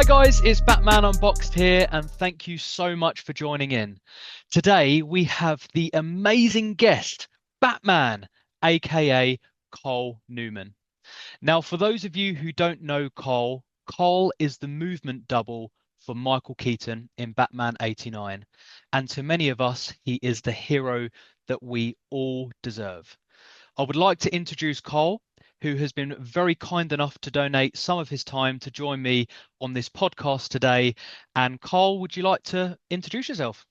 Hi guys, it's Batman Unboxed here, and thank you so much for joining in. Today we have the amazing guest, Batman, aka Carl Newman. Now, for those of you who don't know Carl, Carl is the movement double for Michael Keaton in Batman '89, and to many of us, he is the hero that we all deserve. I would like to introduce Carl, who has been very kind enough to donate some of his time to join me on this podcast today. And Carl, would you like to introduce yourself?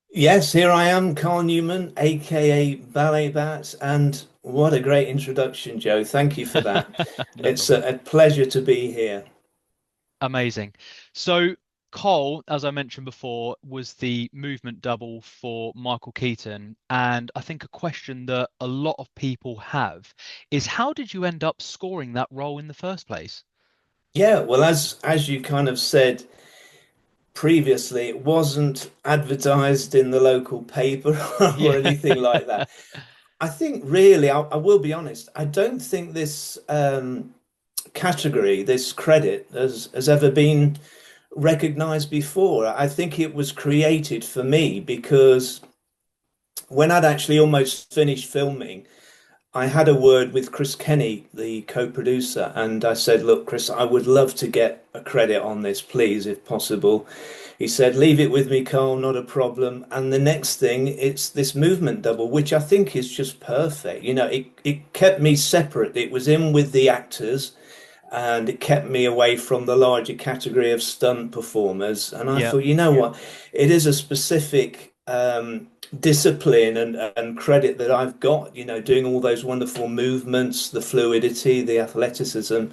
Yes, here I am, Carl Newman, aka Ballet Bat, and what a great introduction, Joe. Thank you for that. No It's problem. a pleasure to be here. Amazing. So, Cole, as I mentioned before, was the movement double for Michael Keaton. And I think a question that a lot of people have is how did you end up scoring that role in the first place? Yeah, well, as you kind of said previously, it wasn't advertised in the local paper or Yeah. anything like that. I think really, I will be honest, I don't think this category, this credit, has ever been recognized before. I think it was created for me because when I'd actually almost finished filming, I had a word with Chris Kenny, the co-producer, and I said, "Look, Chris, I would love to get a credit on this, please, if possible." He said, "Leave it with me, Carl, not a problem." And the next thing, it's this movement double, which I think is just perfect. It kept me separate. It was in with the actors, and it kept me away from the larger category of stunt performers. And I Yeah. thought, you know what, it is a specific discipline and credit that I've got, doing all those wonderful movements, the fluidity, the athleticism.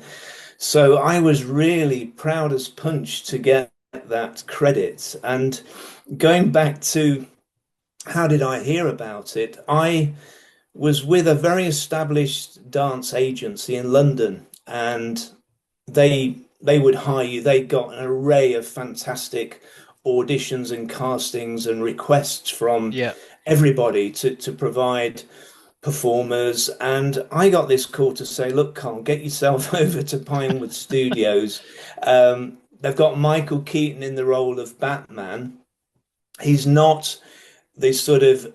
So I was really proud as punch to get that credit. And going back to how did I hear about it? I was with a very established dance agency in London, and they would hire you. They got an array of fantastic auditions and castings and requests from Yeah. everybody to provide performers. And I got this call to say, look, Carl, get yourself over to Pinewood Studios. They've got Michael Keaton in the role of Batman. He's not this sort of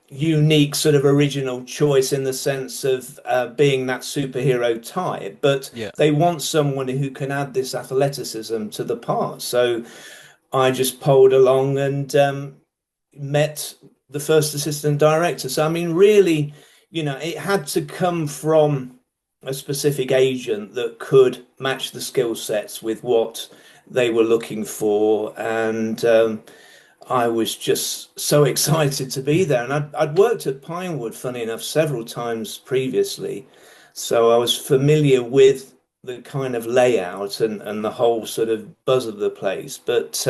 unique sort of original choice in the sense of being that superhero type, but Yeah. they want someone who can add this athleticism to the part. So I just polled along and met the first assistant director. So I mean, really, it had to come from a specific agent that could match the skill sets with what they were looking for. And I was just so excited to be there. And I'd worked at Pinewood, funny enough, several times previously. So I was familiar with the kind of layout and the whole sort of buzz of the place. But,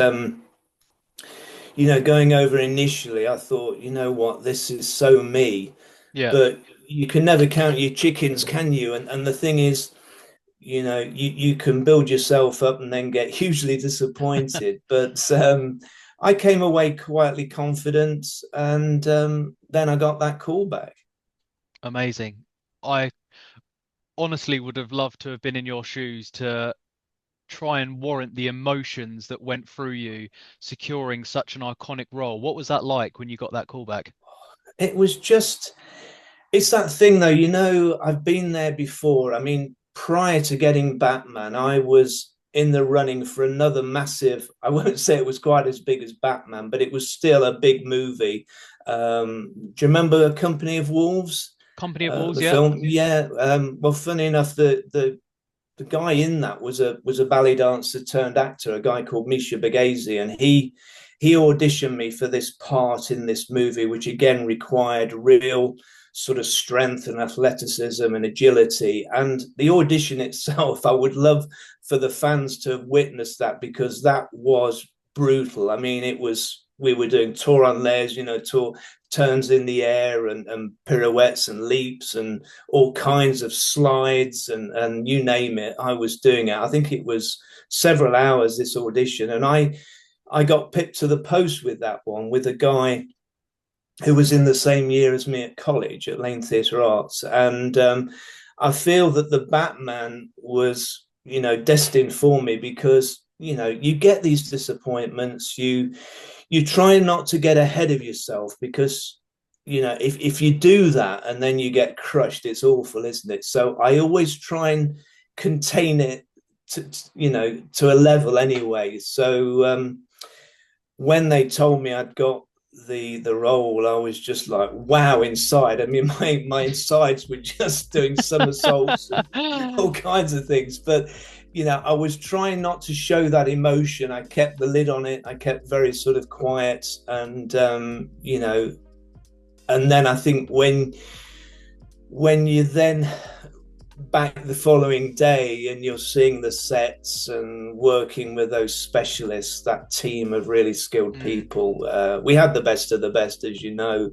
going over initially, I thought, you know what, this is so me. Yeah. But you can never count your chickens, can you? And the thing is, you can build yourself up and then get hugely disappointed. But I came away quietly confident, and then I got that call back. Amazing. I honestly would have loved to have been in your shoes to try and warrant the emotions that went through you securing such an iconic role. What was that like when you got that callback? It was just, it's that thing though, I've been there before. I mean, prior to getting Batman, I was in the running for another massive, I won't say it was quite as big as Batman, but it was still a big movie. Do you remember A Company of Wolves? Company of Wolves, The yeah. film, yeah. Well, funny enough, the guy in that was a ballet dancer turned actor, a guy called Misha Baghazi, and he auditioned me for this part in this movie, which again required real sort of strength and athleticism and agility. And the audition itself, I would love for the fans to have witnessed that because that was brutal. I mean, it was we were doing tour en l'air, tour turns in the air and pirouettes and leaps and all kinds of slides and you name it. I was doing it. I think it was several hours this audition, and I got picked to the post with that one with a guy who was in the same year as me at college at Lane Theatre Arts, and I feel that the Batman was destined for me, because you get these disappointments. You try not to get ahead of yourself, because if you do that and then you get crushed, it's awful, isn't it? So I always try and contain it to a level anyway. So when they told me I'd got the role, I was just like, wow, inside. I mean, my insides were just doing somersaults and all kinds of things. But I was trying not to show that emotion. I kept the lid on it. I kept very sort of quiet, and and then I think when you then back the following day and you're seeing the sets and working with those specialists, that team of really skilled people, we had the best of the best, as you know.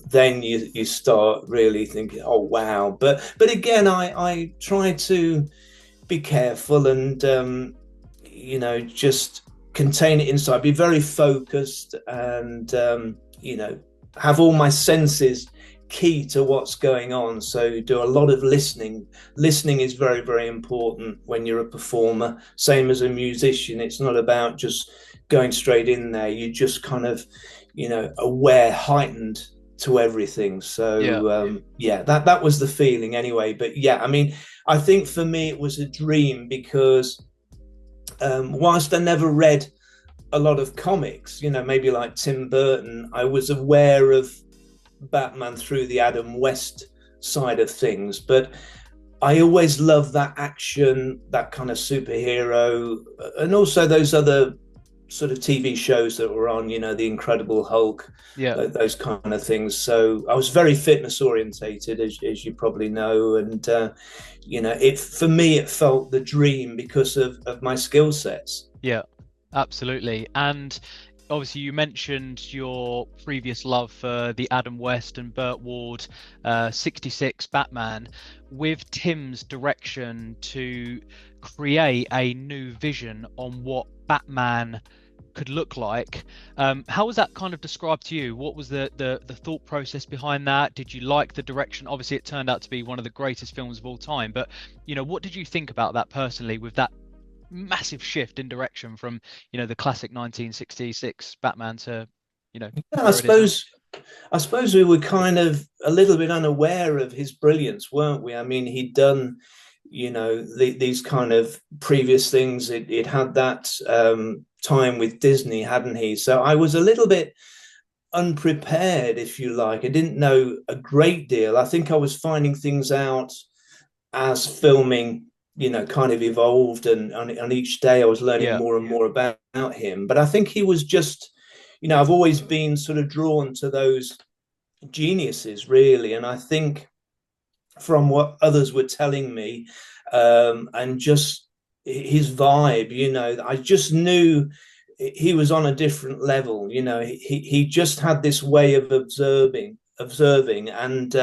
Then you start really thinking, oh wow. But again, I try to be careful and just contain it inside, be very focused, and have all my senses key to what's going on. So do a lot of listening. Listening is very, very important when you're a performer. Same as a musician. It's not about just going straight in there. You just kind of, aware, heightened to everything. So that was the feeling anyway. But yeah, I mean, I think for me it was a dream, because whilst I never read a lot of comics, maybe like Tim Burton, I was aware of Batman through the Adam West side of things. But I always loved that action, that kind of superhero, and also those other sort of TV shows that were on, the Incredible Hulk, those kind of things. So I was very fitness orientated, as you probably know, and for me it felt the dream because of my skill sets. Yeah, absolutely. And obviously you mentioned your previous love for the Adam West and Burt Ward 66 Batman. With Tim's direction to create a new vision on what Batman could look like, how was that kind of described to you? What was the thought process behind that? Did you like the direction? Obviously it turned out to be one of the greatest films of all time, but what did you think about that personally, with that massive shift in direction from the classic 1966 Batman to I suppose we were kind of a little bit unaware of his brilliance, weren't we? I mean, he'd done these kind of previous things. It had that time with Disney, hadn't he? So I was a little bit unprepared, if you like. I didn't know a great deal. I think I was finding things out as filming kind of evolved, and on each day I was learning more and more about him. But I think he was just, I've always been sort of drawn to those geniuses, really. And I think from what others were telling me, and just his vibe, I just knew he was on a different level. He just had this way of observing, and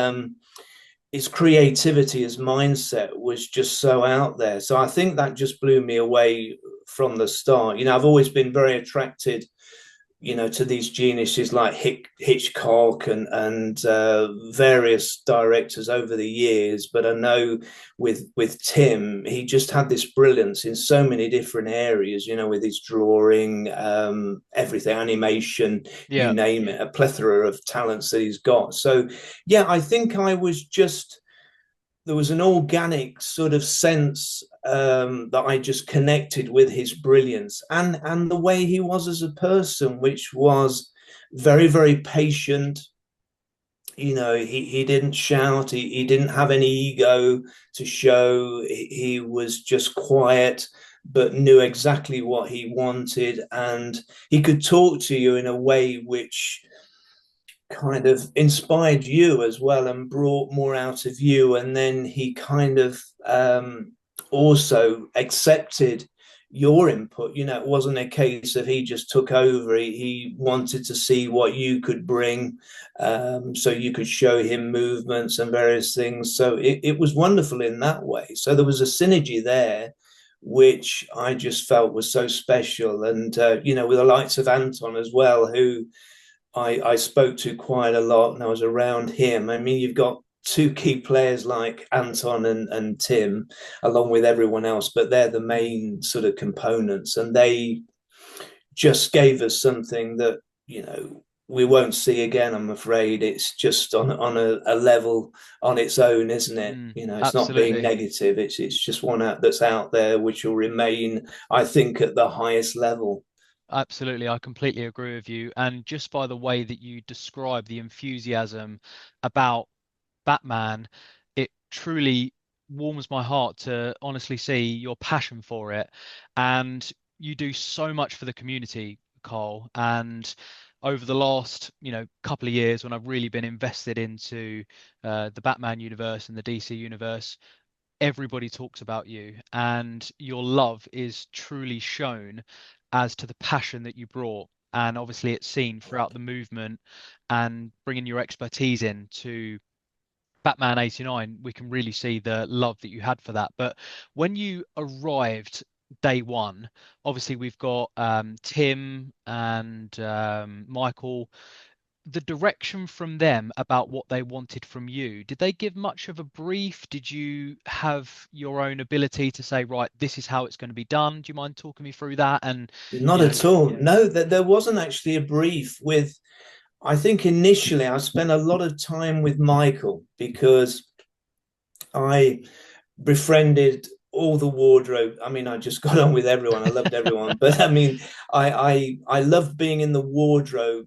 his creativity, his mindset was just so out there. So I think that just blew me away from the start. I've always been very attracted, to these geniuses like Hitchcock and various directors over the years. But I know with Tim, he just had this brilliance in so many different areas, with his drawing, everything, animation, you name it, a plethora of talents that he's got. So, yeah, I think there was an organic sort of sense that I just connected with his brilliance and the way he was as a person, which was very, very patient. He didn't shout. He didn't have any ego to show. He was just quiet, but knew exactly what he wanted. And he could talk to you in a way which kind of inspired you as well and brought more out of you. And then he kind of also accepted your input. It wasn't a case of he just took over. He wanted to see what you could bring, so you could show him movements and various things. So it was wonderful in that way. So there was a synergy there, which I just felt was so special. And, with the likes of Anton as well, who I spoke to quite a lot, and I was around him. I mean, you've got two key players like Anton and Tim, along with everyone else, but they're the main sort of components, and they just gave us something that, we won't see again. I'm afraid it's just on a level on its own, isn't it? It's not being Absolutely. negative. It's just one that's out there which will remain, I think, at the highest level. Absolutely, I completely agree with you. And just by the way that you describe the enthusiasm about Batman, it truly warms my heart to honestly see your passion for it. And you do so much for the community, Carl. And over the last, couple of years, when I've really been invested into the Batman universe and the DC universe, everybody talks about you, and your love is truly shown as to the passion that you brought. And obviously, it's seen throughout the movement and bringing your expertise in to Batman 89, we can really see the love that you had for that. But when you arrived day one, obviously we've got Tim and Michael. The direction from them about what they wanted from you, did they give much of a brief? Did you have your own ability to say, right, this is how it's going to be done? Do you mind talking me through that? And, Not you know, at all. No, that there wasn't actually a brief with. I think initially I spent a lot of time with Michael because I befriended all the wardrobe. I mean, I just got on with everyone. I loved everyone, but I mean, I loved being in the wardrobe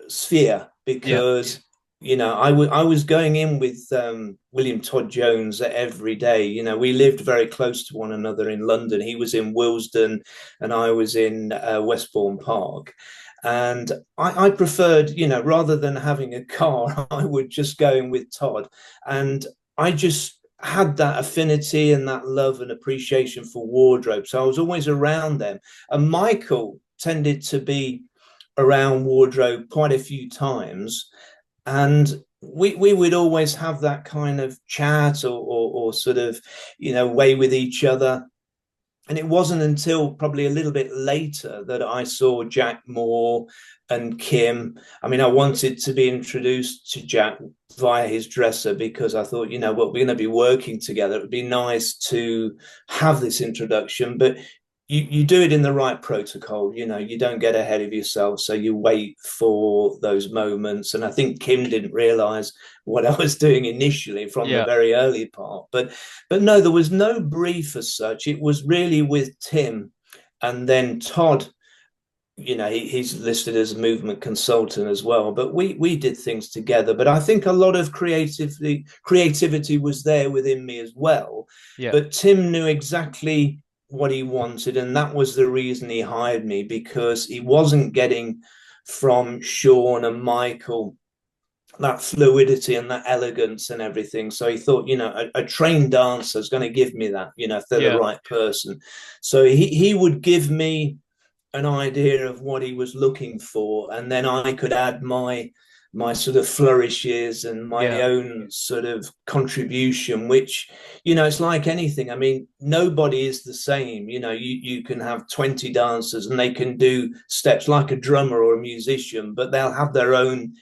sphere yeah, because I was going in with William Todd Jones every day. We lived very close to one another in London. He was in Willesden, and I was in Westbourne Park. And I preferred, rather than having a car, I would just go in with Todd. And I just had that affinity and that love and appreciation for wardrobe. So I was always around them. And Michael tended to be around wardrobe quite a few times. And we would always have that kind of chat or sort of, way with each other. And it wasn't until probably a little bit later that I saw Jack Moore and Kim. I mean, I wanted to be introduced to Jack via his dresser because I thought, what, we're going to be working together. It would be nice to have this introduction, but you do it in the right protocol. You don't get ahead of yourself, so you wait for those moments. And I think Kim didn't realize what I was doing initially from the yeah, very early part, but no, there was no brief as such. It was really with Tim, and then Todd. He's listed as a movement consultant as well, but we did things together. But I think a lot of creativity was there within me as well. yeah, But Tim knew exactly what he wanted, and that was the reason he hired me, because he wasn't getting from Sean and Michael that fluidity and that elegance and everything. So he thought, a trained dancer is going to give me that, if they're the yeah, right person. So he would give me an idea of what he was looking for, and then I could add my sort of flourishes and my yeah, own sort of contribution, which, it's like anything. I mean, nobody is the same. You can have 20 dancers and they can do steps like a drummer or a musician, but they'll have their own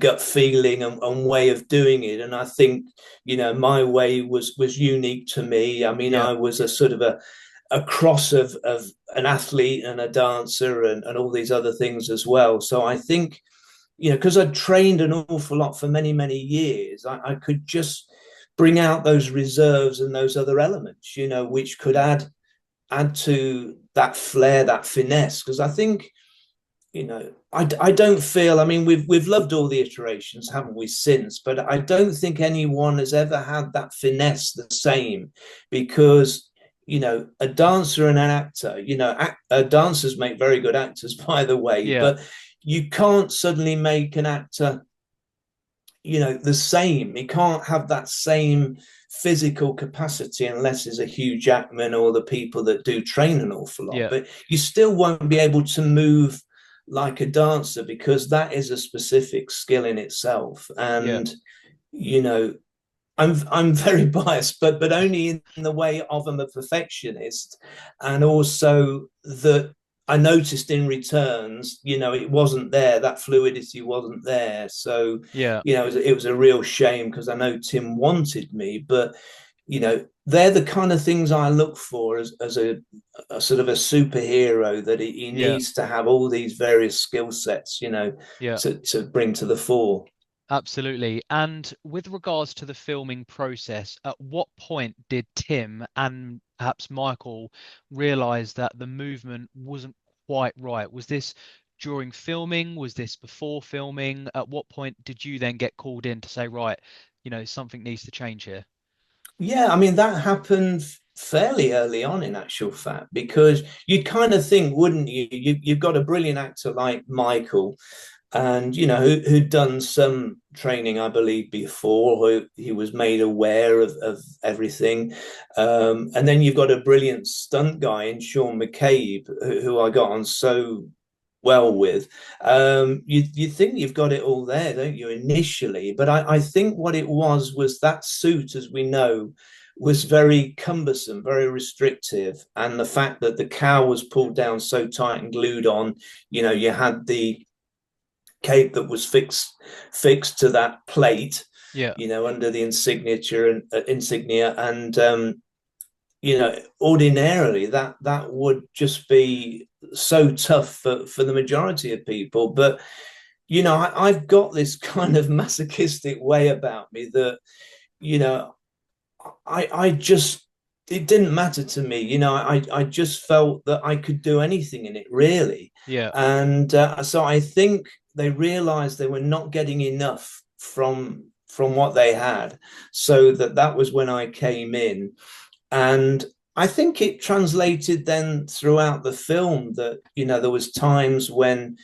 gut feeling and way of doing it. And I think my way was unique to me. I mean, yeah, I was a sort of a cross of an athlete and a dancer and all these other things as well. So I think, because I'd trained an awful lot for many, many years, I could just bring out those reserves and those other elements, which could add to that flair, that finesse. Because I think, I don't feel, I mean, we've loved all the iterations, haven't we, since, but I don't think anyone has ever had that finesse the same, because a dancer and an actor, dancers make very good actors, by the way, yeah, but you can't suddenly make an actor, the same. He can't have that same physical capacity unless it's a Hugh Jackman or the people that do train an awful lot. yeah, But you still won't be able to move like a dancer, because that is a specific skill in itself. yeah, And you know, I'm very biased, but only in the way of I'm a perfectionist, and also that I noticed in returns, it wasn't there. That fluidity wasn't there. So, Yeah, it was a real shame because I know Tim wanted me, but they're the kind of things I look for as a sort of a superhero, that he yeah, needs to have all these various skill sets, yeah. to bring to the fore. Absolutely. And with regards to the filming process, at what point did Tim and perhaps Michael realize that the movement wasn't quite right? Was this during filming? Was this before filming? At what point did you then get called in to say, right, something needs to change here? Yeah, I mean, that happened fairly early on, in actual fact, because you'd kind of think, wouldn't you? You've got a brilliant actor like Michael, and who'd done some training, I believe, before. Who he was made aware of everything, and then you've got a brilliant stunt guy in Sean McCabe, who I got on so well with. You think you've got it all there, don't you, initially? But I think what it was that suit, as we know, was very cumbersome, very restrictive, and the fact that the cowl was pulled down so tight and glued on, you had the cape that was fixed to that plate, Yeah, under the insignia, and ordinarily that would just be so tough for the majority of people. But I've got this kind of masochistic way about me that you know I just, it didn't matter to me. I just felt that I could do anything in it, really. yeah, And so I think they realized they were not getting enough from what they had. So that was when I came in. And I think it translated then throughout the film that, there was times when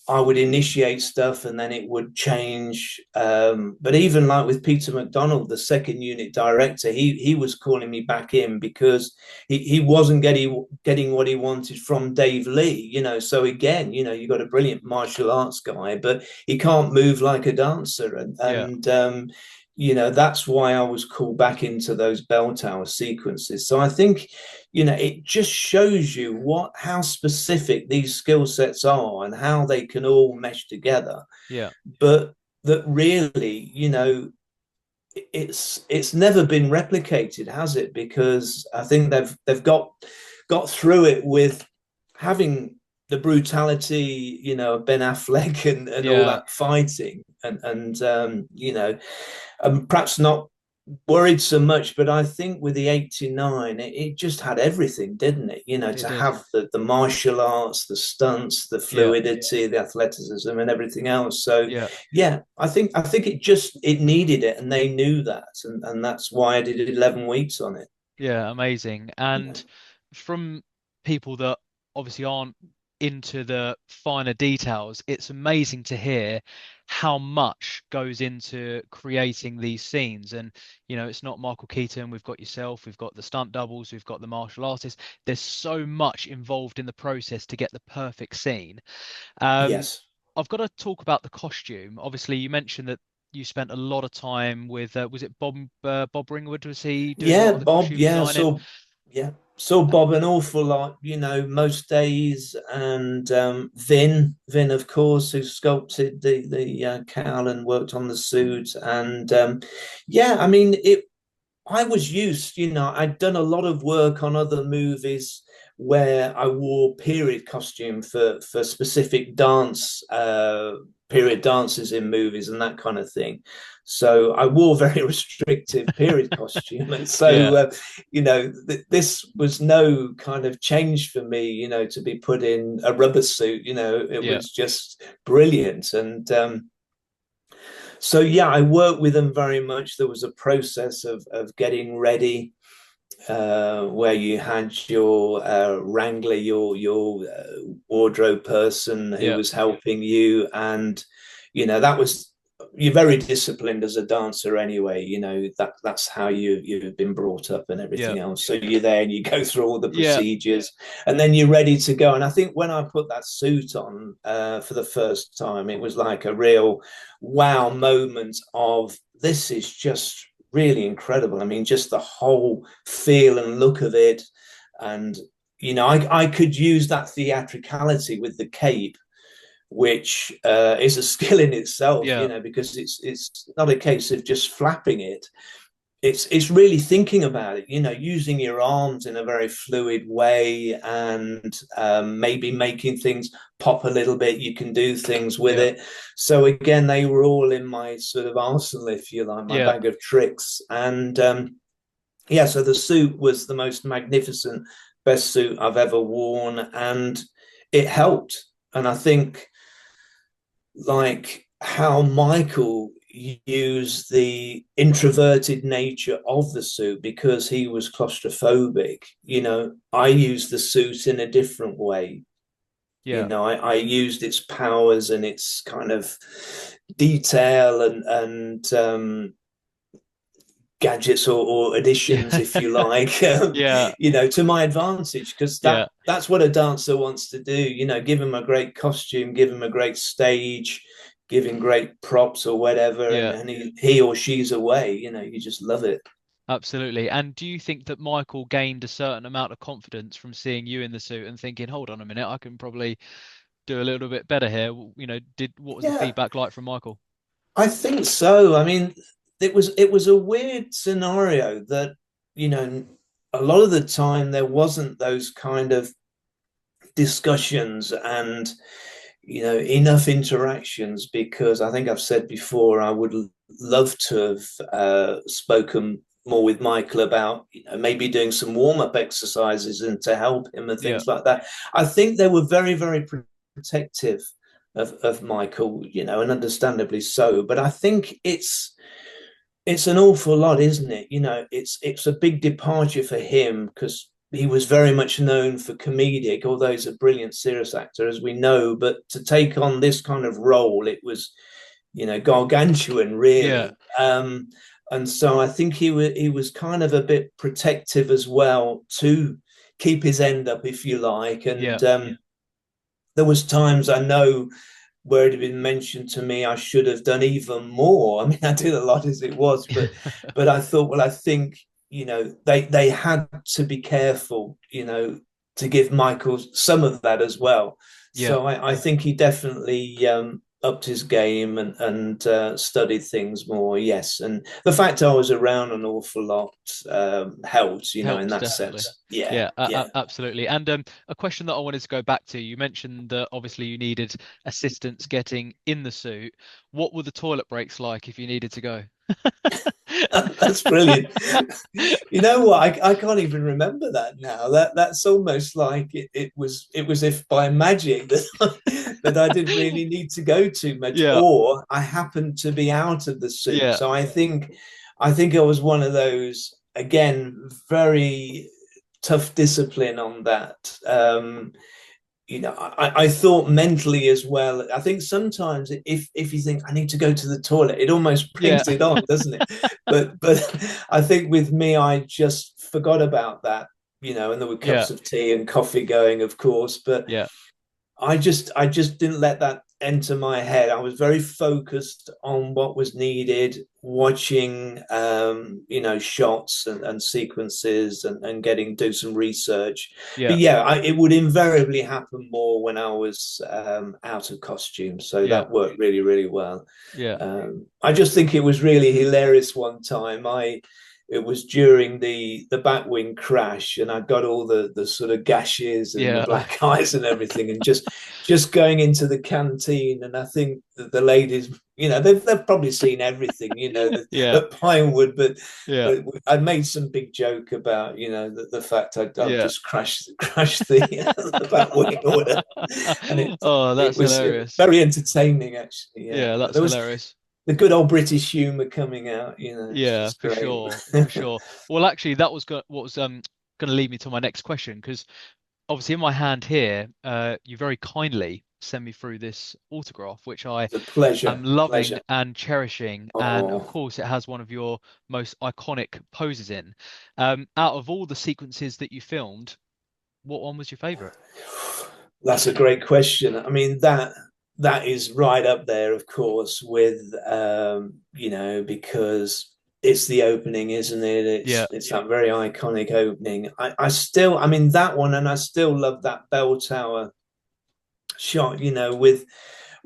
I would initiate stuff and then it would change. But even like with Peter McDonald, the second unit director, he was calling me back in because he wasn't getting what he wanted from Dave Lee. So again, you got a brilliant martial arts guy, but he can't move like a dancer, yeah, that's why I was called back into those bell tower sequences. So I think, it just shows you how specific these skill sets are and how they can all mesh together. yeah. But that really, it's never been replicated, has it? Because I think they've got through it with having the brutality, Ben Affleck and all Yeah, that fighting, and perhaps not worried so much, but I think with the 89, it just had everything, didn't it? it To did. have the martial arts, the stunts, the Yeah, fluidity, the athleticism, and everything else. So, yeah. yeah, I think it needed it, and they knew that, and that's why I did 11 weeks on it. Yeah, amazing. Yeah. And from people that obviously aren't into the finer details, it's amazing to hear how much goes into creating these scenes. And, it's not Michael Keaton, we've got yourself, we've got the stunt doubles, we've got the martial artists. There's so much involved in the process to get the perfect scene. Um, Yes. I've got to talk about the costume. Obviously, you mentioned that you spent a lot of time with, was it Bob Ringwood? Was he doing a lot Yeah, of the Bob. costume Yeah, designing? so yeah, saw Bob an awful lot. Most days, and Vin, of course, who sculpted the cowl and worked on the suit, and yeah, I mean it. I was used, I'd done a lot of work on other movies where I wore period costume for specific period dances in movies and that kind of thing. So I wore very restrictive period costume, and Yeah, so this was no kind of change for me, to be put in a rubber suit. It yeah, was just brilliant, and so yeah, I worked with them very much. There was a process of getting ready, where you had your wrangler, your wardrobe person who yeah, was helping you, and that was, you're very disciplined as a dancer anyway. That's how you've been brought up and yeah, everything else. So you're there and you go through all the yeah, procedures, and then you're ready to go. And I think when I put that suit on for the first time, it was like a real wow moment of, this is just really incredible. I mean, just the whole feel and look of it, and I could use that theatricality with the cape, which is a skill in itself, Yeah, because it's not a case of just flapping it. It's really thinking about it, using your arms in a very fluid way, and maybe making things pop a little bit. You can do things with yeah, it. So again, they were all in my sort of arsenal, if you like, my yeah, bag of tricks. And yeah, so the suit was the most magnificent, best suit I've ever worn, and it helped. And I think, like, how Michael used the introverted nature of the suit because he was claustrophobic. I used the suit in a different way. yeah, I used its powers and its kind of detail and gadgets or additions, yeah, if you like, yeah, to my advantage, because yeah, that's what a dancer wants to do. Give him a great costume, give him a great stage, give him great props or whatever, and, yeah. and he or she's away. You just love it. Absolutely. And do you think that Michael gained a certain amount of confidence from seeing you in the suit and thinking, hold on a minute, I can probably do a little bit better here? What was the Yeah, feedback like from Michael? I think so. I mean, it was a weird scenario that, you know a lot of the time there wasn't those kind of discussions and, enough interactions, because I think I've said before I would love to have spoken more with Michael about, maybe doing some warm-up exercises and to help him and Yeah, things like that. I think they were very, very protective of Michael, and understandably so. But I think it's an awful lot, isn't it? It's a big departure for him, because he was very much known for comedic, although he's a brilliant serious actor, as we know. But to take on this kind of role, it was, gargantuan, yeah, really. And so I think he was kind of a bit protective as well, to keep his end up, if you like. yeah, And there was times, I know, where it had been mentioned to me I should have done even more. I mean, I did a lot as it was, but I thought, well, I think, they had to be careful, to give Michael some of that as well. yeah. So I think he definitely upped his game and studied things more. Yes, and the fact I was around an awful lot helped, in Helps that definitely. sense. Yeah, Yeah, yeah. absolutely. And a question that I wanted to go back to, you mentioned that obviously you needed assistance getting in the suit. What were the toilet breaks like if you needed to go? That's brilliant. You know what? I can't even remember that now. That's almost like it was if by magic that I didn't really need to go too much, Yeah, or I happened to be out of the suit. yeah, So I think I was one of those, again, very tough discipline on that. I thought mentally as well. I think sometimes if you think I need to go to the toilet, it almost yeah, brings it on, doesn't it? But I think with me, I just forgot about that, and there were yeah, cups of tea and coffee going, of course. But yeah, I just didn't let that enter my head. I was very focused on what was needed, watching shots and sequences, and getting do some research. yeah, But yeah, it would invariably happen more when I was out of costume, so yeah, that worked really, really well. yeah, I just think it was really hilarious one time. It was during the Batwing crash, and I got all the sort of gashes and the yeah, black eyes and everything, and just going into the canteen. And I think that the ladies, they've probably seen everything, yeah, at Pinewood, but yeah, but I made some big joke about, the fact I've yeah. just crashed the the Batwing order, and it Oh, it that's was hilarious. very entertaining, actually. Yeah, Yeah, but that's there was hilarious. the good old British humour coming out. It's Yeah, just for great. sure, for sure. Well, actually, that was what was going to lead me to my next question because obviously in my hand here, you very kindly send me through this autograph, which I It's a pleasure, am loving pleasure. and cherishing, and of Oh, course, it has one of your most iconic poses in. Out of all the sequences that you filmed, what one was your favorite? that's a great question. I mean, that is right up there, of course, with because it's the opening, isn't it? Yeah, It's that very iconic opening. I still, I mean, that one, and I still love that bell tower shot.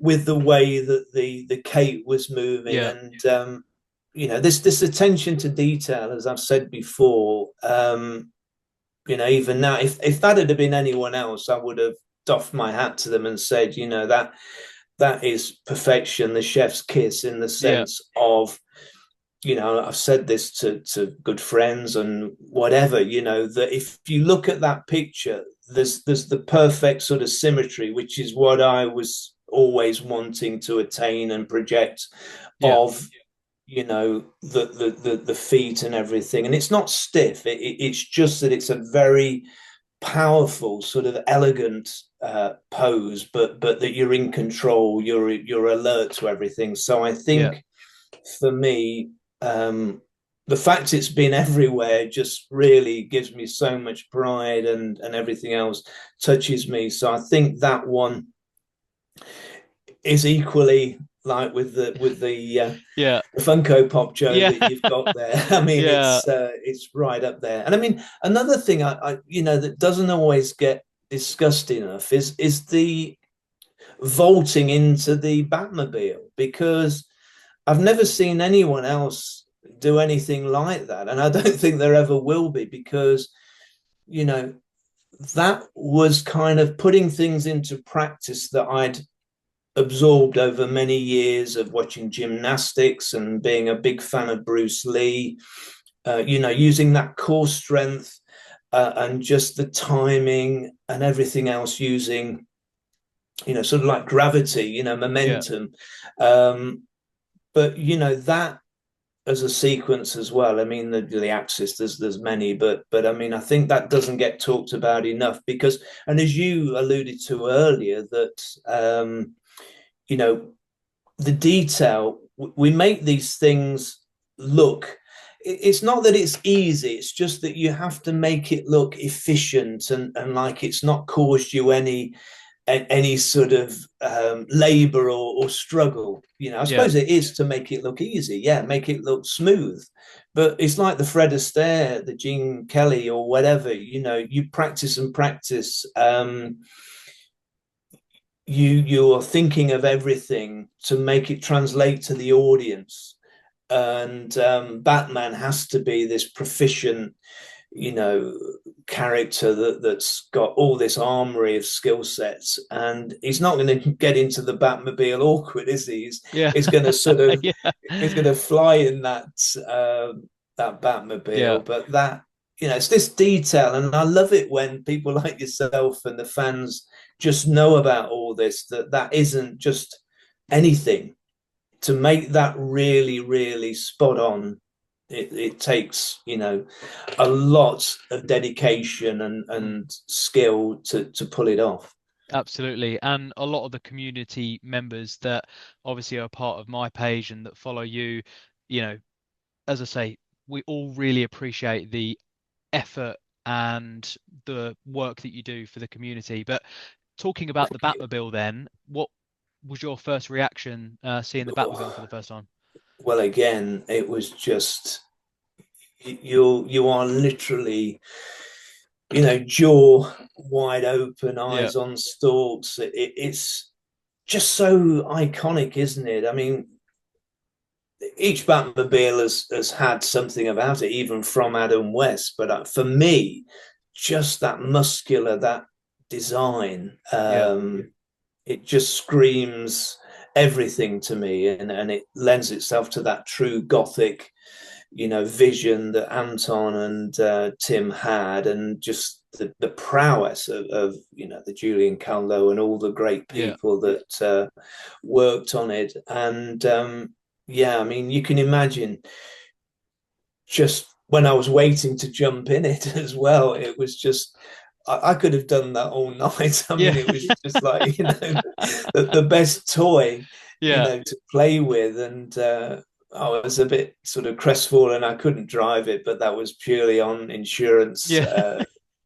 With the way that the cape was moving, yeah, and this attention to detail, as I've said before. Even now, if that had been anyone else, I would have doffed my hat to them and said, that is perfection, the chef's kiss, in the yeah, sense of, I've said this to good friends and whatever, that if you look at that picture, there's the perfect sort of symmetry, which is what I was always wanting to attain and project, yeah, of the feet and everything. And it's not stiff. It's just that it's a very powerful, sort of elegant pose, but that you're in control, you're alert to everything. So I yeah. think, for me, the fact it's been everywhere just really gives me so much pride, and everything else touches me. So I think that one is equally, like with Yeah, the Funko Pop, Joe, yeah, that you've got there. I mean, yeah, it's right up there. And I mean, another thing that doesn't always get discussed enough is the vaulting into the Batmobile, because I've never seen anyone else do anything like that, and I don't think there ever will be, because you know that was kind of putting things into practice that I'd absorbed over many years of watching gymnastics and being a big fan of Bruce Lee. Using that core strength, and just the timing and everything else, using sort of like gravity, yeah, momentum. But that as a sequence as well. I mean, the axis, there's many, but I mean, I think that doesn't get talked about enough, because, and as you alluded to earlier, that you know the detail, we make these things look, it's not that it's easy, it's just that you have to make it look efficient, and like it's not caused you any sort of labor or struggle. I yeah, suppose it is to make it look easy, yeah, make it look smooth. But it's like the Fred Astaire, the Gene Kelly, or whatever. You practice and practice. You're thinking of everything to make it translate to the audience, and Batman has to be this proficient, you know, character that's got all this armory of skill sets, and he's not going to get into the Batmobile awkward, is he? yeah, He's going to sort of, yeah, he's going to fly in that yeah, Batmobile. But that, it's this detail, and I love it when people like yourself and the fans just know about all this. That isn't just anything. To make that really, really spot on, it takes a lot of dedication mm, and skill to pull it off. absolutely. And a lot of the community members that obviously are part of my page and that follow you, you know, as I say, we all really appreciate the effort and the work that you do for the community. But talking about the Batmobile, then, what was your first reaction seeing the Batmobile for the first time? Well, again, it was just, you are literally, jaw wide open, Yeah, eyes on stalks. It's just so iconic, isn't it? I mean, each Batmobile has had something about it, even from Adam West. But for me, just that muscular, that design, yeah, it just screams everything to me, and it lends itself to that true Gothic, vision that Anton and Tim had, and just the prowess of the Julian Callow and all the great yeah, people that worked on it. And yeah, I mean, you can imagine, just when I was waiting to jump in it as well, it was just, I could have done that all night. I yeah, mean, it was just like, the best toy, yeah, to play with. And I was a bit sort of crestfallen. I couldn't drive it, but that was purely on insurance yeah,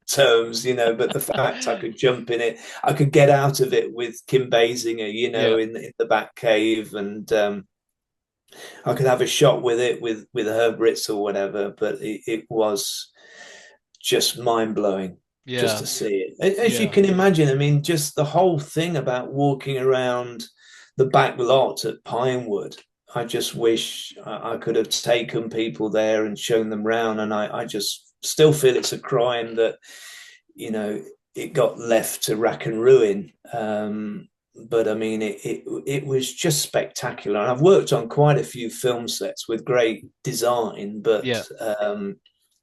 terms, But the fact I could jump in it, I could get out of it with Kim Basinger, yeah, in the back cave, and I could have a shot with it with Herb Ritz or whatever, but it was just mind blowing just Yeah, to see it. As you yeah, can imagine, I mean, just the whole thing about walking around the back lot at Pinewood. I just wish I could have taken people there and shown them round. And I just still feel it's a crime that, you know, it got left to rack and ruin. But I mean, it was just spectacular. And I've worked on quite a few film sets with great design, but yeah.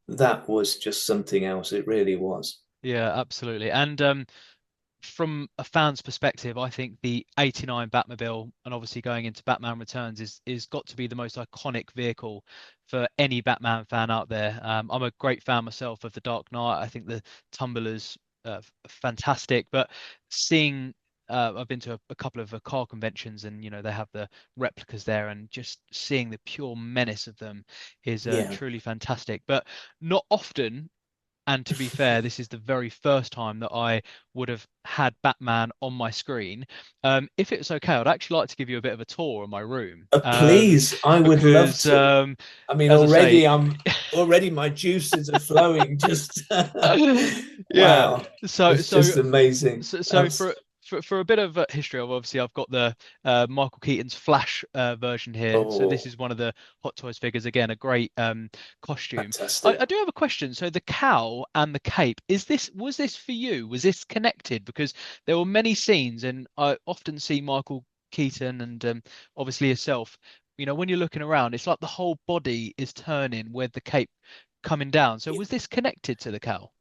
that was just something else. It really was. Yeah, absolutely. And from a fan's perspective, I think the '89 Batmobile, and obviously going into Batman Returns, is got to be the most iconic vehicle for any Batman fan out there. I'm a great fan myself of The Dark Knight. I think the Tumbler's fantastic, but seeing I've been to a couple of car conventions, and they have the replicas there, and just seeing the pure menace of them is Yeah. truly fantastic. But not often, and to be fair, this is the very first time that I would have had Batman on my screen. If it's okay, I'd actually like to give you a bit of a tour of my room, Please, I would love because, to. I mean, as I say, already my juices are flowing. Just yeah. wow, So, it's so just amazing. so for a bit of history, obviously I've got the Michael Keaton's Flash version here. So this Oh, is one of the Hot Toys figures. Again, a great costume. I fantastic. do have a question. So the cowl and the cape, was this for you? Was this connected? Because there were many scenes, and I often see Michael Keaton and obviously yourself. When you're looking around, it's like the whole body is turning with the cape coming down. So was this connected to the cowl?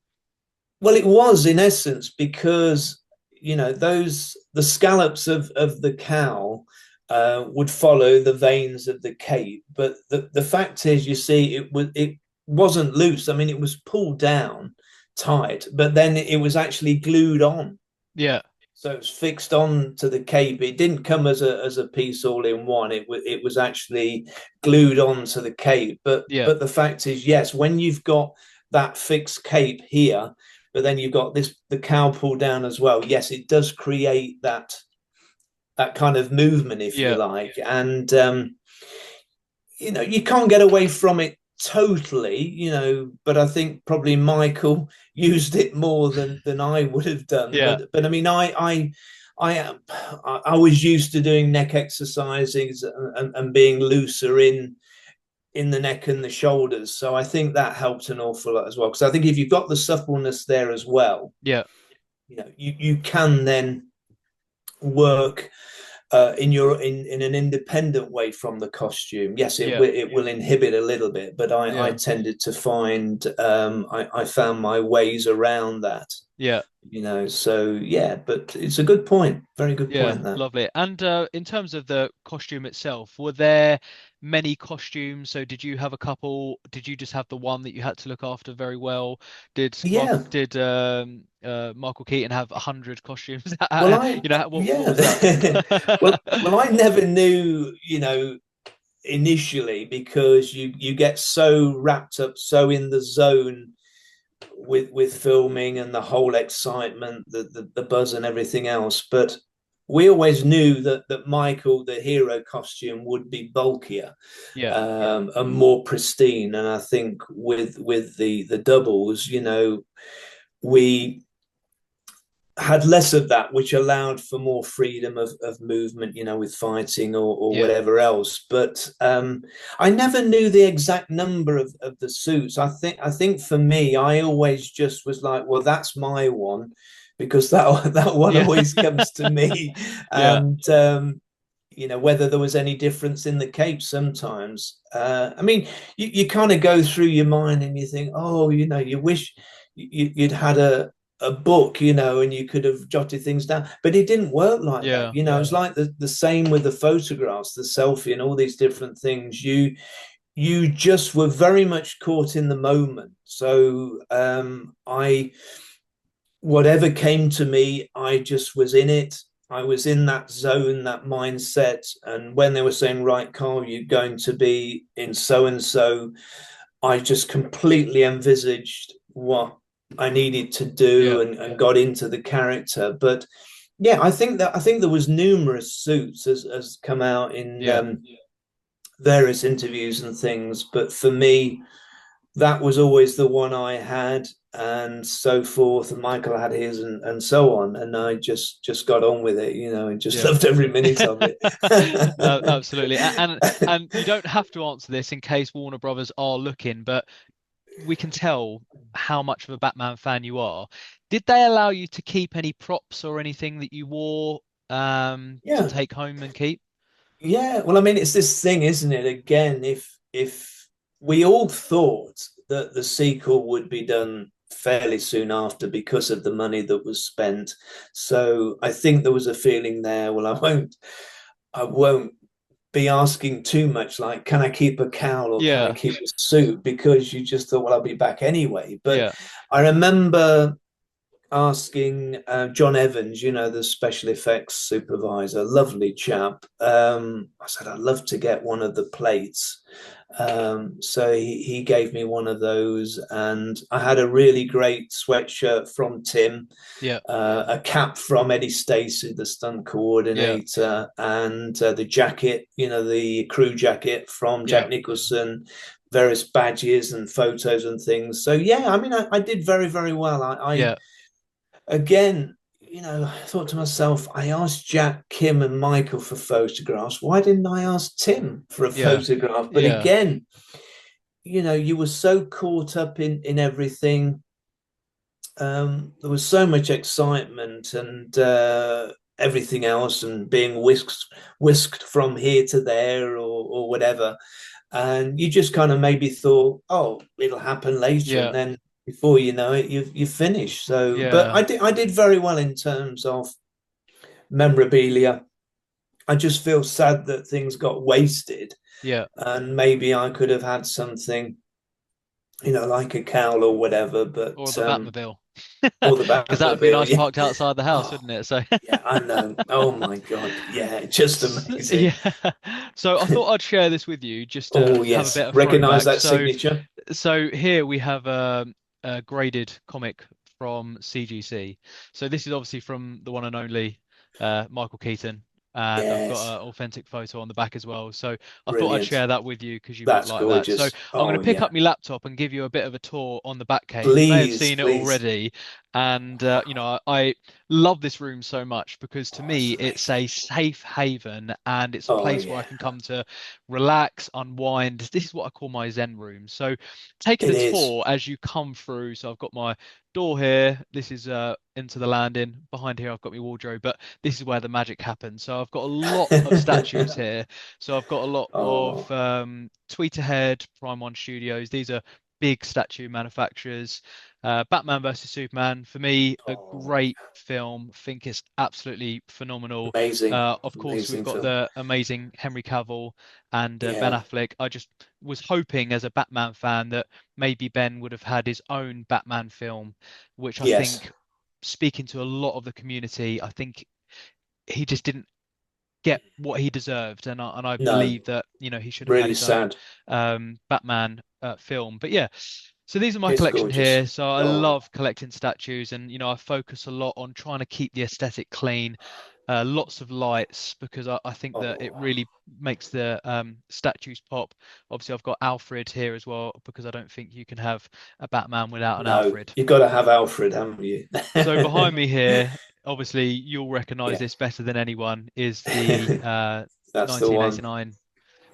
Well, it was in essence because those the scallops of the cow would follow the veins of the cape, but the fact is, you see, it wasn't loose. I mean, it was pulled down tight, but then it was actually glued on. Yeah, So it's fixed on to the cape. It didn't come as a piece all in one. It was actually glued on to the cape. But yeah, but the fact is, yes, when you've got that fixed cape here, but then you've got the cowl pulled down as well. Yes, it does create that kind of movement, if you yeah, like, and you can't get away from it totally, but I think probably Michael used it more than I would have done. yeah, But I mean, I I was used to doing neck exercises and being looser in the neck and the shoulders, so I think that helped an awful lot as well. Because I think if you've got the suppleness there as well, yeah, you can then work in an independent way from the costume. Yes, yeah, it will inhibit a little bit, but I yeah, tended to find I found my ways around that. yeah, So yeah, but it's a good point. Very good yeah. point that. Lovely. And in terms of the costume itself, were there many costumes? So did you have a couple? Did you just have the one that you had to look after very well? Yeah. Did Michael Keaton have 100 costumes? Well, I What yeah. was that? Well, I never knew, initially, because you get so wrapped up, so in the zone with filming and the whole excitement, the buzz and everything else. But we always knew that Michael, the hero costume, would be bulkier Yeah, and more pristine. And I think with the doubles, we had less of that, which allowed for more freedom of movement, with fighting or yeah, whatever else. But I never knew the exact number of the suits. I think for me, I always just was like, well, that's my one, because that one yeah, always comes to me. yeah, And whether there was any difference in the cape sometimes. I mean, you kind of go through your mind and you think, oh, you wish you'd had a book, and you could have jotted things down, but it didn't work like that. yeah, It's like the same with the photographs, the selfie, and all these different things. You just were very much caught in the moment. So I whatever came to me, I just was in it. I was in that zone, that mindset. And when they were saying, right, Carl, you're going to be in so and so, I just completely envisaged what I needed to yeah, do and got into the character. But yeah, I think there was numerous suits as come out in yeah, various interviews and things, but for me, that was always the one I had, and so forth. And Michael had his, and so on. And I just got on with it, and just Yeah. loved every minute of it. Absolutely. And you don't have to answer this in case Warner Brothers are looking, but we can tell how much of a Batman fan you are. Did they allow you to keep any props or anything that you wore to Yeah, take home and keep? yeah. Well, I mean, it's this thing, isn't it? Again, if we all thought that the sequel would be done fairly soon after because of the money that was spent, so I think there was a feeling there. Well, I won't be asking too much, like, can I keep a cowl or can I Yeah, keep a suit? Because you just thought, well, I'll be back anyway. But yeah, I remember asking John Evans, the special effects supervisor, lovely chap. I said, I'd love to get one of the plates. So he gave me one of those, and I had a really great sweatshirt from Tim, yeah, a cap from Eddie Stacey, the stunt yeah, coordinator, and the jacket, the crew jacket from yeah, Jack Nicholson, various badges and photos and things. So yeah, I mean, I did very, very well. I yeah, again, I thought to myself, I asked Jack, Kim, and Michael for photographs. Why didn't I ask Tim for a yeah, photograph? But yeah, again, you were so caught up in everything. There was so much excitement and everything else, and being whisked from here to there, or whatever. And you just kind of maybe thought, oh, it'll happen later, and yeah, then before you know it, you've finished. So, but yeah, I did very well in terms of memorabilia. I just feel sad that things got wasted, yeah. and maybe I could have had something, like a cowl or whatever. Or But the Batmobile. or the Because that would be Batmobile, nice yeah. parked outside the house, Oh, wouldn't it? So, yeah, I know. Oh my God, yeah, just yeah. amazing. So I thought I'd share this with you just to Oh have a yes, bit of recognize throwback. that So, signature. so here we have a graded comic from CGC. So this is obviously from the one and only Michael Keaton, and I've got Yes, an authentic photo on the back as well. So I thought I'd brilliant. share that with you because you might That's like that. So gorgeous. I'm going to Oh pick yeah, up my laptop and give you a bit of a tour on the Batcave. You may have please, seen it please. already, and I love this room so much because to Oh, it's me it's amazing. a safe haven and it's a Oh place where I yeah, can come to relax, unwind. This is what I call my Zen room. So taking it a is. tour as you come through. So I've got my door here. This is into the landing. Behind here I've got my wardrobe, but this is where the magic happens. So I've got a lot of statues here. So I've got a lot of Oh, Tweet Ahead, Prime One Studios. These are big statue manufacturers. Batman versus Superman, for me, a oh, great film. I think it's absolutely phenomenal. amazing, Of course, we've amazing got film. the amazing Henry Cavill and Ben Yeah. Affleck. I just was hoping as a Batman fan that maybe Ben would have had his own Batman film, which I Yes. think, speaking to a lot of the community, I think he just didn't get what he deserved, and I No. believe that he should have had Really his own sad. Batman film. But yeah, so these are my It's collection gorgeous. here. So I Oh, love collecting statues, and I focus a lot on trying to keep the aesthetic clean. Lots of lights because I think that it oh. really makes the statues pop. Obviously, I've got Alfred here as well because I don't think you can have a Batman without an No, Alfred. you've got to have Alfred, haven't you? So behind me here, obviously you'll recognize Yeah, this better than anyone, is the that's the one. 1989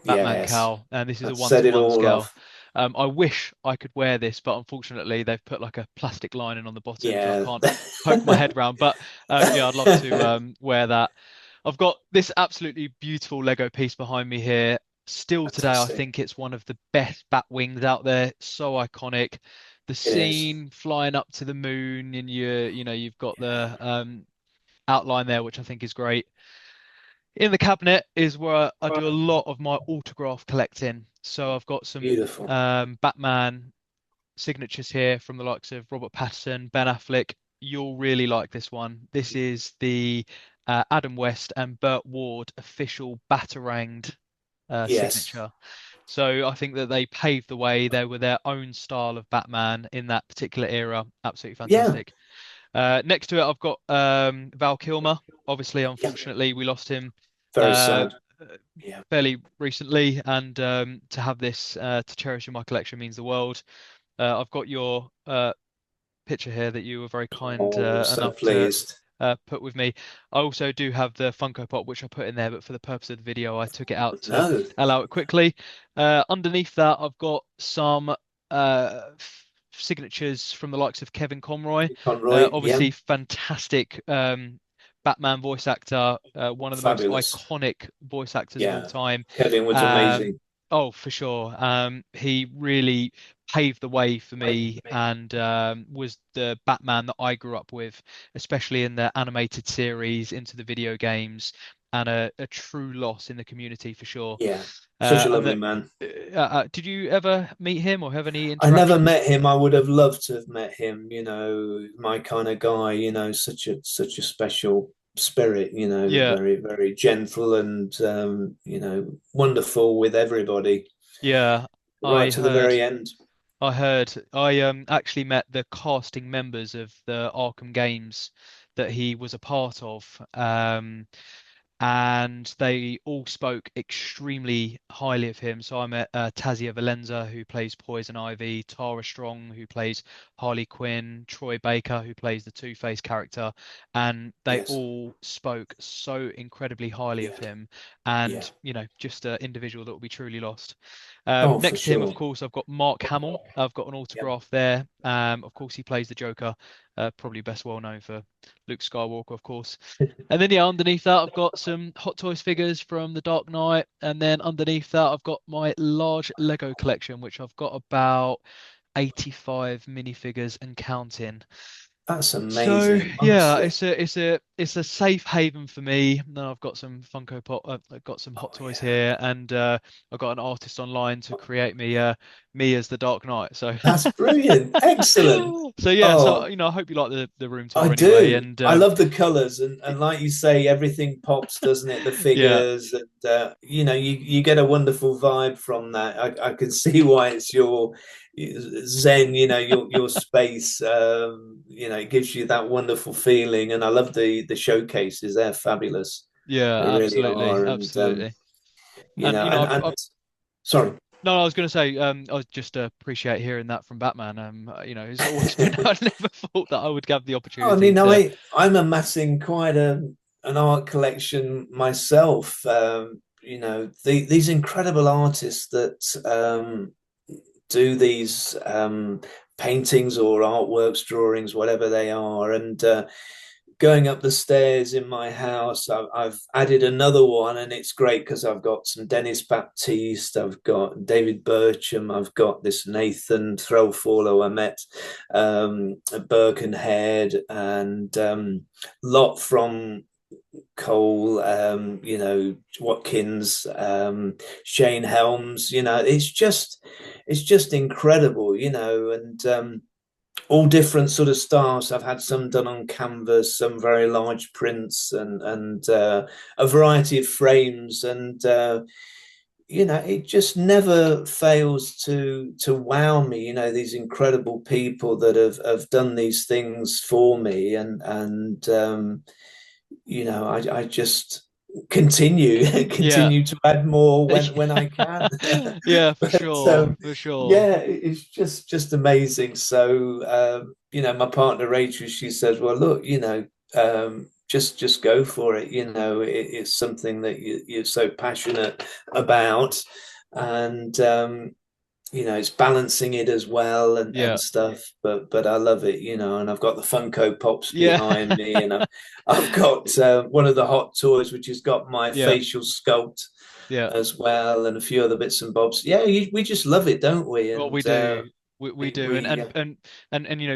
Batman Yes, cowl, and this is a that set it one-to-one all scale. off. I wish I could wear this, but unfortunately they've put like a plastic lining on the bottom, so I Yeah. can't poke my head round. But yeah, I'd love to wear that. I've got this absolutely beautiful Lego piece behind me here. Still today, I Fantastic. think it's one of the best bat wings out there. So iconic. The It is. scene flying up to the moon, and you've got the Yeah. outline there, which I think is great. In the cabinet is where I do a lot of my autograph collecting. So I've got some Beautiful. Batman signatures here from the likes of Robert Pattinson, Ben Affleck. You'll really like this one. This is the Adam West and Burt Ward official Bataranged Yes. signature. So I think that they paved the way. They were their own style of Batman in that particular era. Absolutely Yeah. fantastic. Next to it, I've got Val Kilmer. Obviously, Yeah. unfortunately, we lost him Very uh, sad. Yeah. fairly recently, and to have this to cherish in my collection means the world. I've got your picture here that you were very kind Oh, so enough to pleased. put with me. I also do have the Funko Pop, which I put in there, but for the purpose of the video, I took it out to No, allow it quickly. Underneath that, I've got some signatures from the likes of Kevin Conroy. Conroy. Yeah, Obviously, fantastic Batman voice actor, one of the most fabulous. iconic voice actors of all Yeah, time. Kevin was Um, amazing. oh, for sure. He really paved the way for me and was the Batman that I grew up with, especially in the animated series, into the video games, and a true loss in the community for sure. Yeah, such a And lovely that, man. did you ever meet him or have any I never interactions? met him. I would have loved to have met him. My kind of guy. Such a special spirit. Yeah, Very very gentle and wonderful with everybody yeah. I right to the heard. very end. I heard. I actually met the casting members of the Arkham games that he was a part of. And they all spoke extremely highly of him. So I met Tazia Valenza, who plays Poison Ivy, Tara Strong, who plays Harley Quinn, Troy Baker, who plays the Two-Face character, and they Yes. all spoke so incredibly highly of Yeah. him, Yeah. and just an individual that will be truly lost. Oh, for Next to him, of sure. course, I've got Mark Hamill. I've got an Yep. autograph there. Of course, he plays the Joker, probably best well known for Luke Skywalker, of course. And then yeah, underneath that I've got some Hot Toys figures from The Dark Knight, and then underneath that I've got my large Lego collection, which I've got about 85 minifigures and counting. That's So amazing, yeah, honestly. it's a safe haven for me. Then I've got some Funko Pop, I've got some Hot Oh Toys yeah. here, and I've got an artist online to create me as the Dark Knight. So That's brilliant. Excellent. so yeah, so Oh, I hope you like the room I tour anyway, do. and I love the colors and like you say, everything pops, doesn't it? The yeah, figures and you get a wonderful vibe from that. I can see why it's your zen, your space. It gives you that wonderful feeling. And I love the showcases. They're fabulous. They yeah, really absolutely, are. And absolutely. And and sorry. no, I was going to say, I just appreciate hearing that from Batman. It's always been, I never thought that I would have the I opportunity mean, to. I'm amassing quite an art collection myself. These incredible artists that do these paintings or artworks, drawings, whatever they are, and going up the stairs in my house, I've added another one, and it's great because I've got some Dennis Baptiste, I've got David Bircham, I've got this Nathan Threlfall I met, Birkenhead, and lot from Cole, Watkins, Shane Helms. It's just incredible, and all different sort of styles. I've had some done on canvas, some very large prints, and a variety of frames, and it just never fails to wow me. These incredible people that have done these things for me, and I just continue Yeah, continue to add more when I can. yeah, for But sure, for sure. yeah, it's just amazing. So my partner Rachel, she says, "Well, look, just go for it. It's something that you're so passionate about, and it's balancing it as well and Yeah, stuff. But I love it, and I've got the Funko Pops yeah, behind me, and I've got one of the Hot Toys, which has got my yeah, facial sculpt yeah. as well, and a few other bits and bobs. Yeah, we just love it, don't we? Well, we And do, we we, do, we and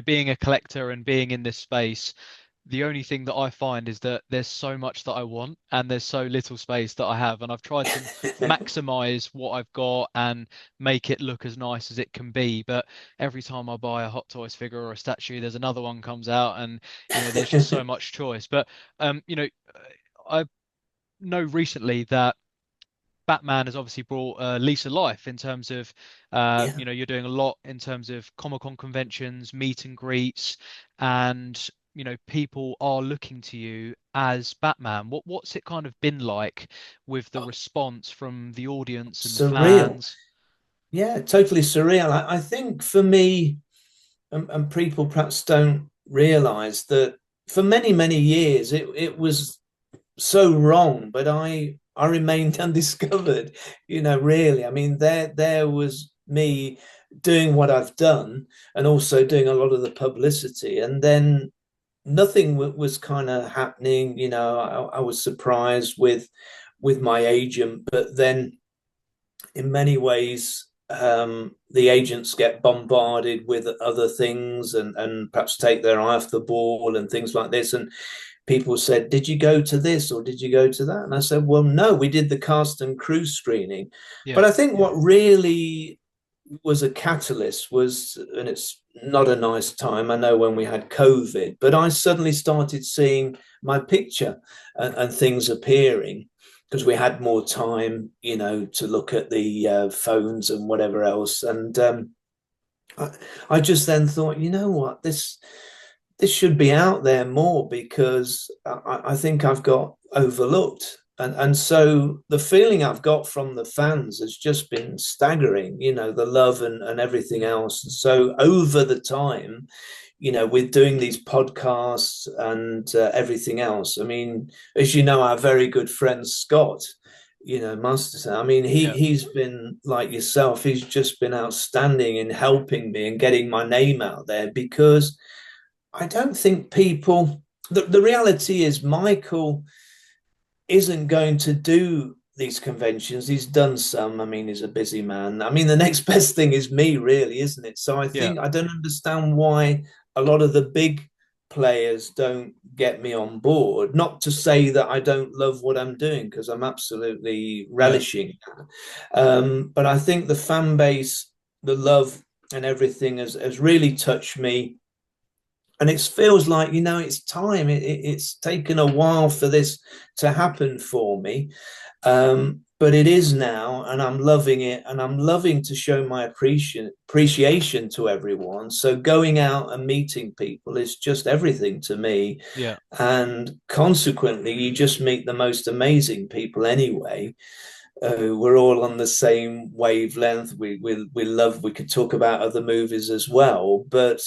being a collector and being in this space, the only thing that I find is that there's so much that I want and there's so little space that I have. And I've tried to maximize what I've got and make it look as nice as it can be. But every time I buy a Hot Toys figure or a statue, there's another one comes out and, there's just so much choice. But, I know recently that Batman has obviously brought lease of life in terms of, yeah, you're doing a lot in terms of Comic-Con conventions, meet and greets, and people are looking to you as Batman? What's it kind of been like with the response from the audience and the Surreal. fans? Yeah, totally surreal. I think for me, and people perhaps don't realize that for many, many years it was so wrong, but I remained undiscovered, really. I mean, there was me doing what I've done and also doing a lot of the publicity, and then nothing was kind of happening. I was surprised with my agent, but then in many ways the agents get bombarded with other things and perhaps take their eye off the ball and things like this. And people said, did you go to this or did you go to that? And I said, well, no, we did the cast and crew screening. Yeah, But I think what really was a catalyst was, and it's not a nice time, I know, when we had COVID, but I suddenly started seeing my picture and things appearing because we had more time, to look at the phones and whatever else. And I just then thought, you know what, this should be out there more because I think I've got overlooked. And so the feeling I've got from the fans has just been staggering, the love and everything else. And so over the time, with doing these podcasts and everything else, I mean, as you know, our very good friend Scott, Masterson, I mean, yeah, he's been like yourself, he's just been outstanding in helping me and getting my name out there because I don't think people. The reality is, Michael isn't going to do these conventions. He's done some. I mean, he's a busy man. I mean, the next best thing is me, really, isn't it? So I yeah, think I don't understand why a lot of the big players don't get me on board. Not to say that I don't love what I'm doing, because I'm absolutely yeah, relishing that. But I think the fan base, the love, and everything has really touched me, and it feels like, it's time. It's taken a while for this to happen for me, but it is now, and I'm loving it, and I'm loving to show my appreciation to everyone. So going out and meeting people is just everything to me, yeah, and consequently you just meet the most amazing people anyway. We're all on the same wavelength. We love. We could talk about other movies as well, but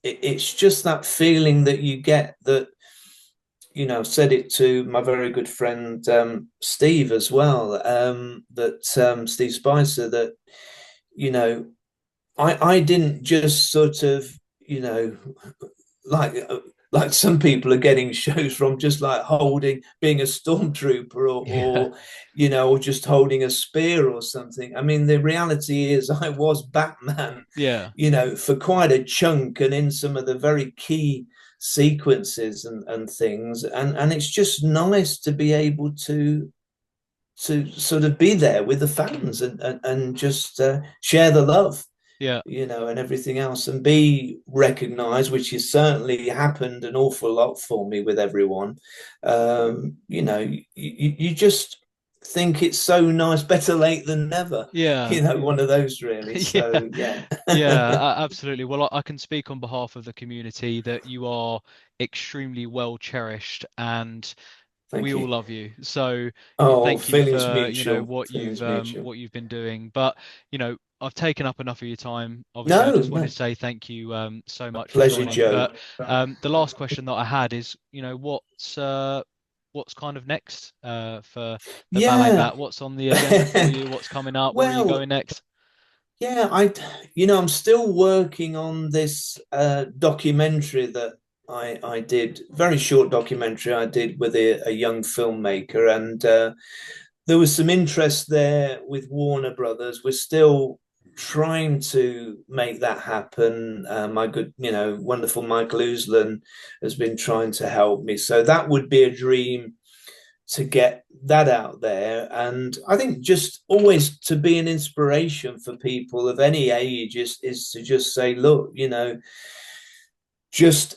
it's just that feeling that you get that. I've said it to my very good friend Steve as well. That Steve Spicer. That you know, I didn't just sort of like like some people are getting shows from just like being a stormtrooper, yeah, or just holding a spear or something. I mean, the reality is I was Batman, yeah, for quite a chunk and in some of the very key sequences and things, and it's just nice to be able to sort of be there with the fans and just share the love, yeah, and everything else, and be recognized, which has certainly happened an awful lot for me with everyone. You just think it's so nice, better late than never, yeah. one of those really. Yeah, So yeah. yeah, absolutely. Well, I can speak on behalf of the community that you are extremely well cherished and Thank we all you. love you. So, Oh, thank you feelings for, mutual, what feelings mutual. you've been doing. But, I've taken up enough of your time. Obviously, I No, just wanted no, to say thank you so much for pleasure, joining. Joe. But the last question that I had is, what's kind of next for the Ballet Yeah. Bat? What's on the agenda for you? What's coming up? Where are you Well, going next? yeah, I'm still working on this documentary that I did, very short documentary I did with a young filmmaker, and there was some interest there with Warner Brothers. We're still trying to make that happen. My good, wonderful Michael Uslan has been trying to help me, so that would be a dream to get that out there. And I think just always to be an inspiration for people of any age is to just say, look, just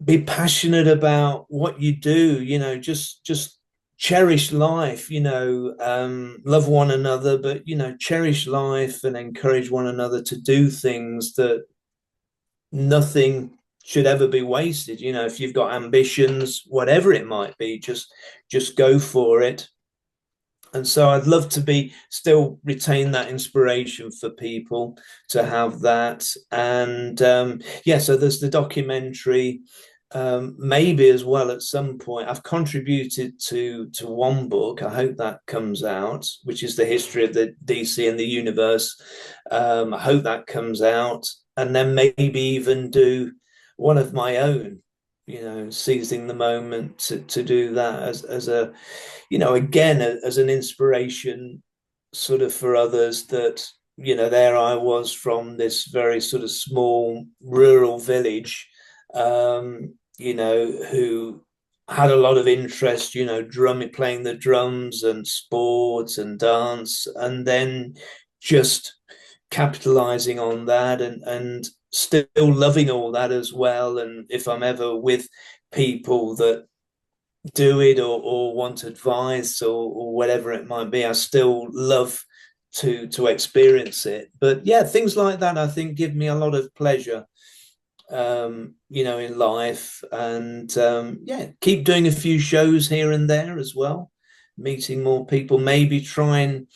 be passionate about what you do, just cherish life, love one another, but cherish life and encourage one another to do things that nothing should ever be wasted. You know, if you've got ambitions, whatever it might be, just go for it. And so I'd love to be still retain that inspiration for people to have that. And yeah, so there's the documentary. Maybe as well at some point. I've contributed to one book. I hope that comes out, which is the history of the DC and the universe. I hope that comes out, and then maybe even do one of my own. You know, seizing the moment to do that as a, you know, again as an inspiration, sort of for others that, you know, there I was from this very sort of small rural village, you know, who had a lot of interest, you know, drumming, playing the drums and sports and dance, and then just capitalizing on that and still loving all that as well. And if I'm ever with people that do it or want advice or whatever it might be, I still love to experience it. But yeah, things like that I think give me a lot of pleasure, you know, in life. And yeah, keep doing a few shows here and there as well, meeting more people, maybe try and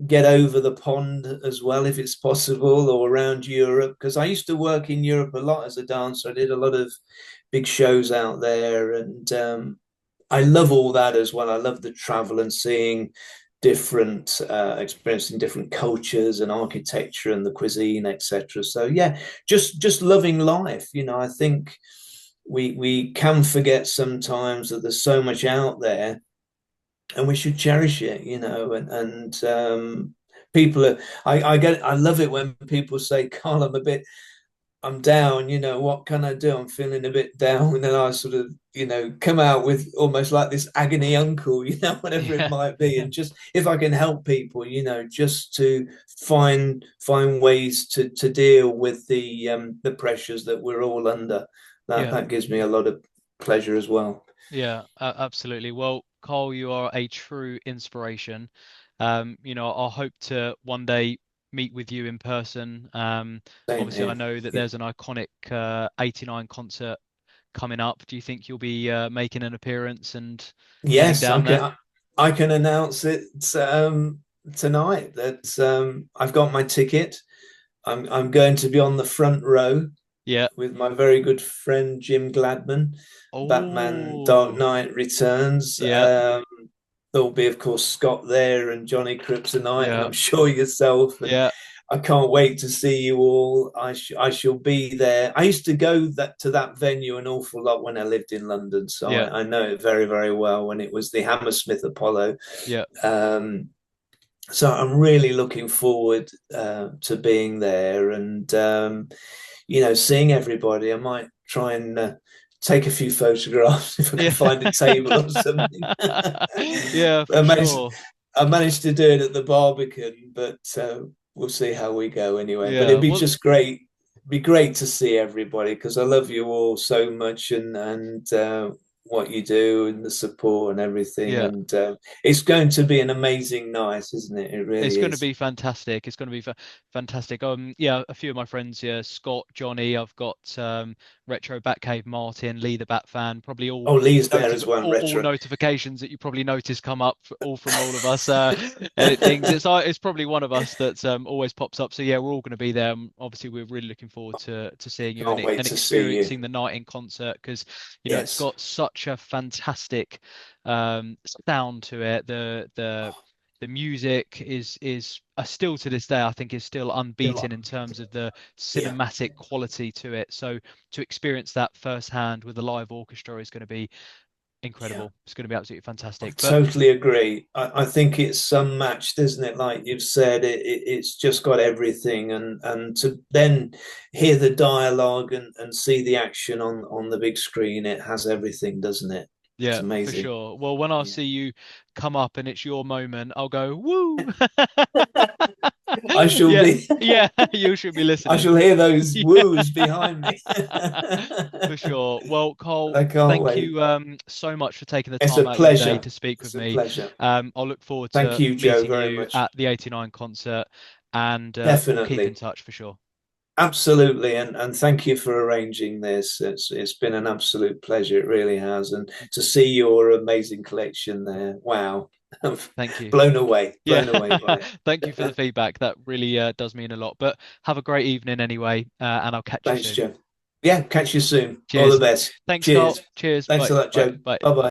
get over the pond as well if it's possible, or around Europe, because I used to work in Europe a lot as a dancer. I did a lot of big shows out there, and I love all that as well. I love the travel and seeing different, experiencing different cultures and architecture and the cuisine, etc. So yeah, just loving life. You know, I think we can forget sometimes that there's so much out there, and we should cherish it. You know, and people are. I love it when people say, "Carl, I'm down, you know, what can I do? I'm feeling a bit down." And then I sort of, you know, come out with almost like this agony uncle, you know, whatever it Yeah, might be. And just if I can help people, you know, just to find ways to deal with the pressures that we're all under. yeah, That gives me a lot of pleasure as well. yeah, absolutely. Well, Carl, you are a true inspiration. You know, I hope to one day meet with you in person. Same Obviously, I here. know that Yeah. there's an iconic '89 concert coming up. Do you think you'll be making an appearance and heading Yes, down there? I can announce it tonight that I've got my ticket. I'm going to be on the front row Yeah. with my very good friend Jim Gladman. Batman Dark Oh, Knight Returns. yeah, There'll be, of course, Scott there and Johnny Kryptonite, and yeah, I'm sure yourself. And yeah, I can't wait to see you all. I shall be there. I used to go to that venue an awful lot when I lived in London, so yeah, I know it very, very well when it was the Hammersmith Apollo. yeah, Um, so I'm really looking forward to being there and you know, seeing everybody. I might try and take a few photographs if I can yeah. find a table or something. Yeah, I for managed, sure. I managed to do it at the Barbican, but we'll see how we go anyway. But Yeah. it'd be Well, just great. Be great to see everybody because I love you all so much and what you do and the support and everything. yeah. And it's going to be an amazing night, isn't it? It It's really going to is. be fantastic. It's going to be fa fantastic. Yeah, a few of my friends, yeah, Scott, Johnny. I've got Retro Batcave, Martin, Lee the Bat fan. Probably Oh, Lee's there as well, all retro. notifications that you probably notice come up all from all of us. And things. It's probably one of us that always pops up. So yeah, we're all going to be there. Obviously, we're really looking forward to seeing you Can't wait and to see you. experiencing the night in concert because you know it's Yes. got such a fantastic sound to it. The music is still to this day I think is still unbeaten in terms of the Yeah. cinematic quality to it. So to experience that firsthand with a live orchestra is going to be Yeah. incredible. It's going to be absolutely I fantastic. But totally agree. I think it's unmatched, isn't it? Like you've said, it's just got everything, and to then hear the dialogue and see the action on the big screen, it has everything, doesn't it? It's yeah, for amazing. sure. Well, when I Yeah. see you come up and it's your moment, I'll go woo. I shall Yeah, be. yeah, you should be I listening. shall hear those Yeah. woos behind me. For sure. Well, Cole, I can't thank wait. you so much for taking the It's time a out of your day pleasure. to speak with It's a me. pleasure. I'll look forward Thank to you, Joe, meeting very you much. at the '89 concert and we'll keep in Definitely. touch for sure. Absolutely, and thank you for arranging this. It's been an absolute pleasure. It really has, and to see your amazing collection there. Wow, I'm Thank you. Yeah, blown away by thank you for the it. feedback. That really does mean a lot. But have a great evening anyway, and I'll catch you Thanks, soon. Joe. Yeah, catch you soon. All the Cheers. best. Thanks, Carl. Cheers. Cheers. Thanks Bye. a lot, Bye. Joe. Bye. Bye bye.